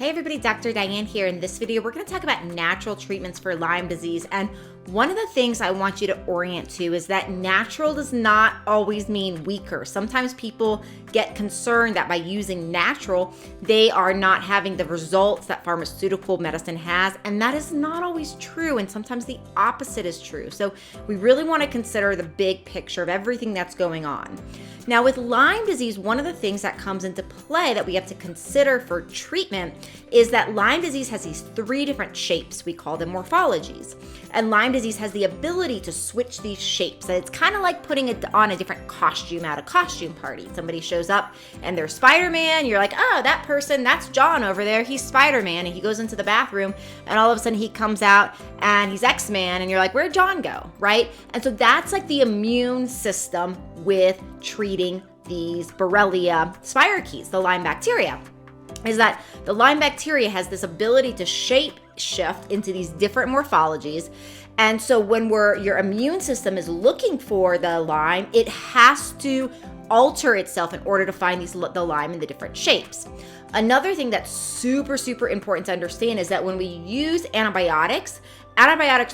Hey everybody, Dr. Diane here. In this video, we're going to talk about natural treatments for Lyme disease. And one of the things I want you to orient to is that natural does not always mean weaker. Sometimes people get concerned that by using natural, they are not having the results that pharmaceutical medicine has. And that is not always true. And sometimes the opposite is true. So we really want to consider the big picture of everything that's going on. Now with Lyme disease, one of the things that comes into play that we have to consider for treatment is that Lyme disease has these three different shapes. We call them morphologies. And Lyme disease has the ability to switch these shapes. And it's kind of like putting it on a different costume at a costume party. Somebody shows up and they're Spider-Man. You're like, oh, that person, that's John over there. He's Spider-Man. And he goes into the bathroom and all of a sudden he comes out and he's X-Man. And you're like, where'd John go, right? And so that's like the immune system with treating these Borrelia spirochetes, the Lyme bacteria, is that the Lyme bacteria has this ability to shape shift into these different morphologies. And so when your immune system is looking for the Lyme, it has to alter itself in order to find the Lyme in the different shapes. Another thing that's super, super important to understand is that when we use antibiotics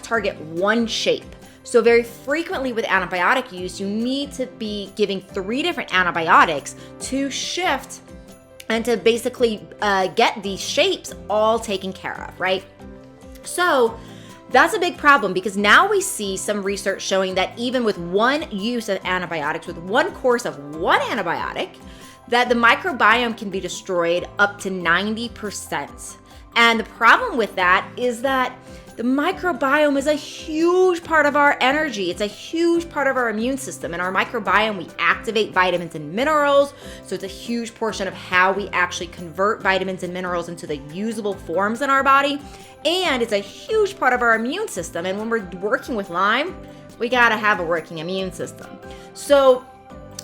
target one shape. So very frequently with antibiotic use, you need to be giving 3 different antibiotics to shift and to basically get these shapes all taken care of, right? So that's a big problem because now we see some research showing that even with one use of antibiotics, with one course of one antibiotic, that the microbiome can be destroyed up to 90%. And the problem with that is that the microbiome is a huge part of our energy. It's a huge part of our immune system. In our microbiome, we activate vitamins and minerals. So it's a huge portion of how we actually convert vitamins and minerals into the usable forms in our body. And it's a huge part of our immune system. And when we're working with Lyme, we gotta have a working immune system. So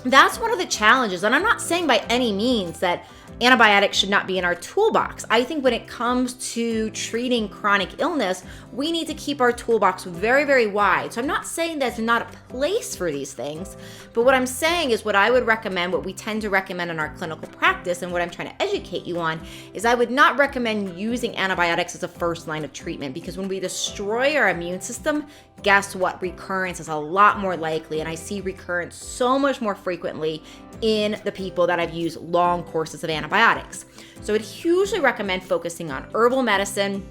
that's one of the challenges. And I'm not saying by any means that antibiotics should not be in our toolbox. I think when it comes to treating chronic illness, we need to keep our toolbox very, very wide. So I'm not saying there's not a place for these things, but what I'm saying is what I would recommend, what we tend to recommend in our clinical practice, and what I'm trying to educate you on, is I would not recommend using antibiotics as a first line of treatment, because when we destroy our immune system, guess what? Recurrence is a lot more likely, and I see recurrence so much more frequently in the people that I've used long courses of antibiotics. So I'd hugely recommend focusing on herbal medicine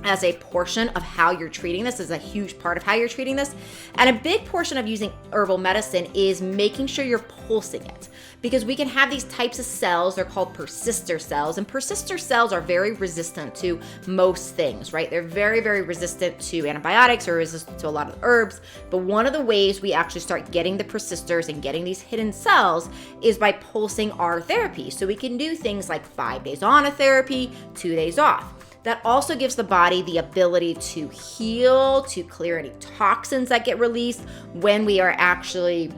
as a portion of how you're treating this, is a huge part of how you're treating this. And a big portion of using herbal medicine is making sure you're pulsing it, because we can have these types of cells, they're called persister cells, and persister cells are very resistant to most things, right? They're very, very resistant to antibiotics or resistant to a lot of herbs. But one of the ways we actually start getting the persisters and getting these hidden cells is by pulsing our therapy. So we can do things like 5 days on a therapy, 2 days off. That also gives the body the ability to heal, to clear any toxins that get released when we are actually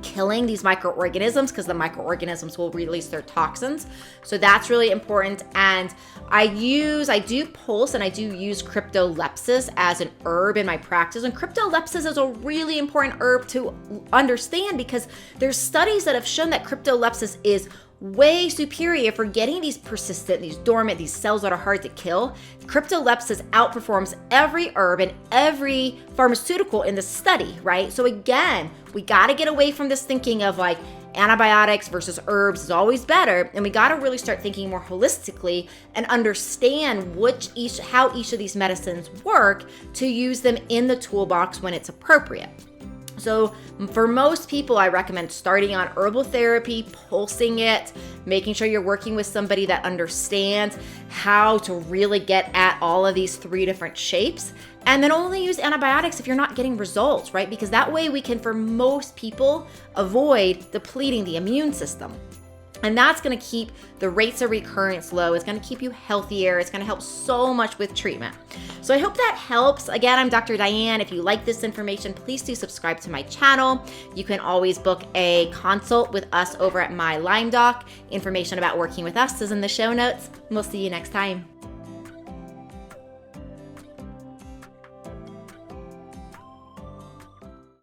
killing these microorganisms, because the microorganisms will release their toxins. So that's really important. And I do pulse and I do use cryptolepis as an herb in my practice. And cryptolepis is a really important herb to understand, because there's studies that have shown that cryptolepis is way superior for getting these persistent, these dormant, these cells that are hard to kill. Cryptolepis outperforms every herb and every pharmaceutical in the study, right? So again, we got to get away from this thinking of like antibiotics versus herbs is always better, and we got to really start thinking more holistically and understand how each of these medicines work to use them in the toolbox when it's appropriate. So for most people, I recommend starting on herbal therapy, pulsing it, making sure you're working with somebody that understands how to really get at all of these 3 different shapes, and then only use antibiotics if you're not getting results, right? Because that way we can, for most people, avoid depleting the immune system. And that's going to keep the rates of recurrence low. It's going to keep you healthier. It's going to help so much with treatment. So I hope that helps. Again, I'm Dr. Diane. If you like this information, please do subscribe to my channel. You can always book a consult with us over at my Lyme Doc. Information about working with us is in the show notes. We'll see you next time.